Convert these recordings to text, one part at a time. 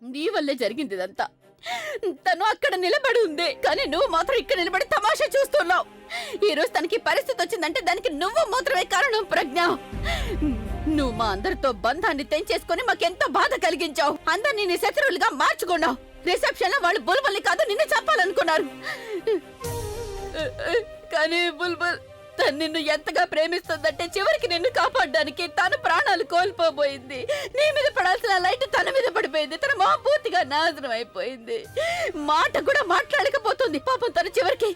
నీ వల్లే జరిగింది ఇదంతా. తను అక్కడ నిలబడి ఉంది, కానీ నువ్వు మాత్రం ఇక్కడ నిలబడి తమాషా చూస్తున్నావు. ఈ రోజు తనకి పరిస్థితి వచ్చిందంటే దానికి నువ్వు మాత్రమే కారణం ప్రజ్ఞ. నువ్వు మా అందరితో బంధాన్ని తెంచేసుకుని మాకెంతో బాధ కలిగించావు. అందరినీ నీ శత్రువులుగా మార్చుకున్నావు. రిసెప్షన్ లో వాళ్ళు బుల్బుల్ని కాదు నిన్ను చంపాలనుకున్నారు. కానీ బుల్బుల్ తను నిన్ను ఎంతగా ప్రేమిస్తుందంటే చివరికి నిన్ను కాపాడడానికి తను ప్రాణాలు కోల్పోబోయింది. నీ మీద పడాల్సిన లైట్ తన మీద పడిపోయింది. తన మొహం పూర్తిగా నాశనం అయిపోయింది. మాట కూడా మాట్లాడకపోతుంది పాపం తను చివరికి.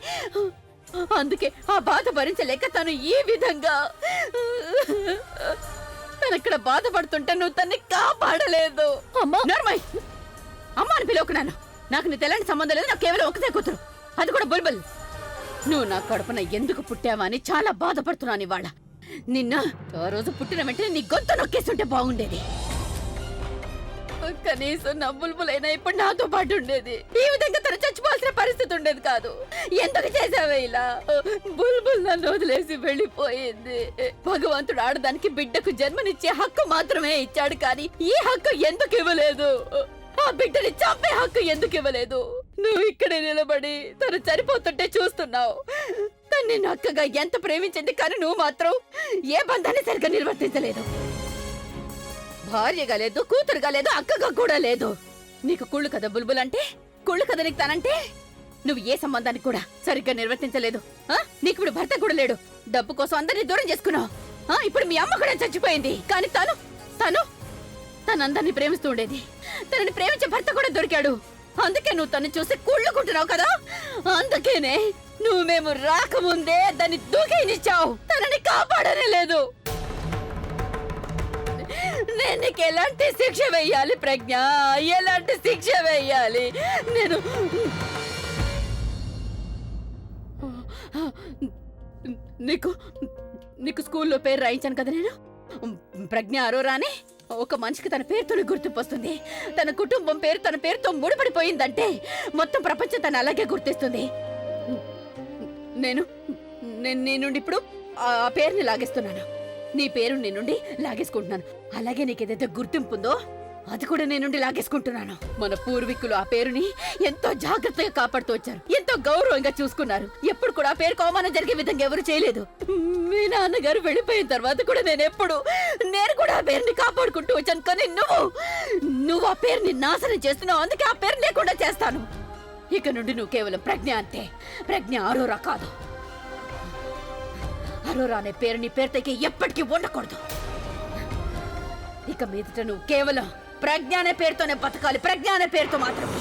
అందుకే ఆ బాధ భరించలేక తను ఈ విధంగా తనక్కడ బాధపడుతుంటే నువ్వు తన్ని కాపాడలేదు. నర్మయ్, అమ్మ అని పిలువకున్నాను. నాకు నీ తెల్లని సంబంధం లేదు. నాకు కేవలం ఒకటే కూతురు, అది కూడా బుల్బుల్. నువ్వు నా కడుపున ఎందుకు పుట్టావా అని చాలా బాధపడుతున్నాను ఇవాళ. నిన్న ఆ రోజు పుట్టిన వెంటనే నీ గొంతు నొక్కేస్తుంటే బాగుండేది. కనీసం నా బుల్బుల్ అయినా ఇప్పుడు నాతో పాటు ఉండేది. ఈ విధంగా తను చచ్చిపోవాల్సిన పరిస్థితి ఉండేది కాదు. ఎందుకు చేసావే ఇలా? బుల్బుల్ నన్ను వదిలేసి వెళ్ళిపోయింది. భగవంతుడు ఆడదానికి బిడ్డకు జన్మనిచ్చే హక్కు మాత్రమే ఇచ్చాడు, కానీ ఈ హక్కు ఎందుకు ఇవ్వలేదు? ఆ బిడ్డని చంపే హక్కు ఎందుకు ఇవ్వలేదు? నువ్వు ఇక్కడే నిలబడి తను చనిపోతుంటే చూస్తున్నావు. తన్ని అక్కగా ఎంత ప్రేమించింది, కానీ నువ్వు మాత్రం ఏ బంధాన్ని సరిగ్గా నిర్వర్తించలేదు. భార్యగా లేదు, కూతురుగా లేదు, అక్కగా కూడా లేదు. నీకు కుళ్ళు కదా బుల్బుల్ అంటే, కుళ్ళు కదా నీకు తనంటే. నువ్వు ఏ సంబంధాన్ని కూడా సరిగ్గా నిర్వర్తించలేదు. నీకు ఇప్పుడు భర్త కూడా లేడు. డబ్బు కోసం అందరినీ దూరం చేసుకున్నావు. ఇప్పుడు మీ అమ్మ కూడా చచ్చిపోయింది, కానీ తనందరినీ ప్రేమిస్తూ ఉండేది. తనని ప్రేమించే భర్త కూడా దొరికాడు. అందుకే నువ్వు తను చూసి కుళ్ళుకుంటున్నావు కదా. అందుకేనే నువ్వు మేము రాకముందే దాన్ని దూకేనిచ్చావు. తనని కాపాడనే లేదు. నేను నీకు ఎలాంటి శిక్ష వేయాలి ప్రజ్ఞ? ఎలాంటి శిక్ష వేయాలి? నేను నీకు స్కూల్లో పేరు రాయించాను కదా నేను, ప్రజ్ఞ అరోరా అని. ఒక మనిషికి తన పేరుతోనే గుర్తింపు వస్తుంది. తన కుటుంబం పేరు తన పేరుతో ముడిపడిపోయిందంటే మొత్తం ప్రపంచం తను అలాగే గుర్తిస్తుంది. నేను నీ నుండి ఇప్పుడు ఆ పేరుని లాగేస్తున్నాను. నీ పేరు నీ నుండి లాగేసుకుంటున్నాను. అలాగే నీకేదైతే గుర్తింపు ఉందో అది కూడా నీ నుండి లాగేసుకుంటున్నాను. మన పూర్వీకులు ఆ పేరుని ఎంతో జాగ్రత్తగా కాపాడుతూ వచ్చారు, ఎంతో గౌరవంగా చూసుకున్నారు. ఎప్పుడు కూడా ఆ పేరుకు అవమానం జరిగే విధంగా ఎవరు చేయలేదు. మీ నాన్నగారు వెళ్ళిపోయిన తర్వాత కూడా నేను కూడా ఆ పేరుని కాపాడుకుంటూ వచ్చాను. కానీ నువ్వు ఆ పేరుని నాశనం చేస్తున్నావు. అందుకే ఆ పేరు లేకుండా చేస్తాను. ఇక నుండి నువ్వు కేవలం ప్రజ్ఞ అంతే. ప్రజ్ఞ అరోరా కాదు. అరోరా అనే పేరు నీ పేరుతోకి ఎప్పటికీ ఉండకూడదు. ఇక మీదట నువ్వు కేవలం ప్రజ్ఞ అనే పేరుతోనే బతకాలి. ప్రజ్ఞ అనే పేరుతో మాత్రమే.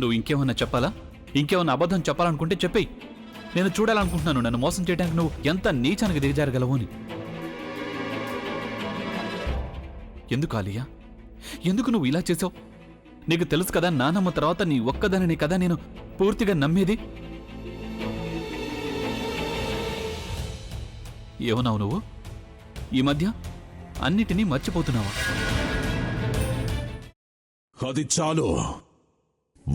నువ్వు ఇంకేమన్నా చెప్పాలా? ఇంకేమన్నా అబద్ధం చెప్పాలనుకుంటే చెప్పేయి. నేను చూడాలనుకుంటున్నాను నన్ను మోసం చేయడానికి నువ్వు ఎంత నీచానికి దిగజారగలవు అని. ఎందుకు ఆలియా, ఎందుకు నువ్వు ఇలా చేసావు? నీకు తెలుసు కదా నానమ్మ తర్వాత నీ ఒక్కదానిని కదా నేను పూర్తిగా నమ్మేది. ఏమన్నావు నువ్వు? ఈ మధ్య అన్నిటినీ మర్చిపోతున్నావా? అది చాలు.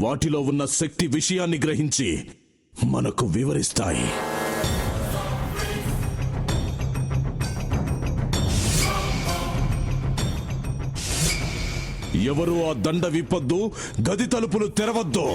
వాటిలో ఉన్న శక్తి విషయాన్ని గ్రహించి మనకు వివరిస్తాయి. ఎవరు ఆ దండ విప్పొద్దు, గది తలుపులు తెరవద్దు.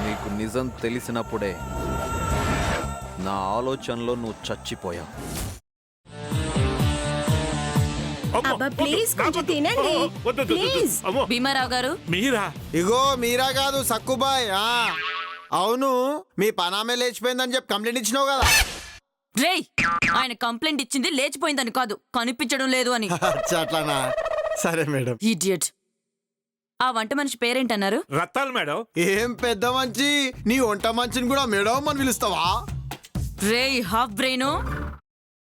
నీకు నిజం తెలిసినప్పుడే నా ఆలోచనలో నువ్వు చచ్చిపోయావు. అబ్బా ప్లీజ్ కొంచెం తినండి ప్లీజ్. భీమారావు గారు మీరా? ఇగో మీరా కాదు సక్కుబాయ్. అవును, మీ పనామే లేచిపోయిందని చెప్పి కంప్లైంట్ ఇచ్చినావు కదా. రేయ్, ఆయన కంప్లైంట్ ఇచ్చింది లేచిపోయిందని కాదు, కనిపించడం లేదు అని. అచ్చా, అట్లానా? సరే మేడం. ఇడియట్. ఆ వంట మనిషి పేరేంటన్నారు? రత్తాలు మేడం. ఏం పెద్ద మంచి, నీ వంట మంచిని కూడా మేడం అని పిలుస్తావా? రేయ్ హాఫ్ బ్రెయిన్,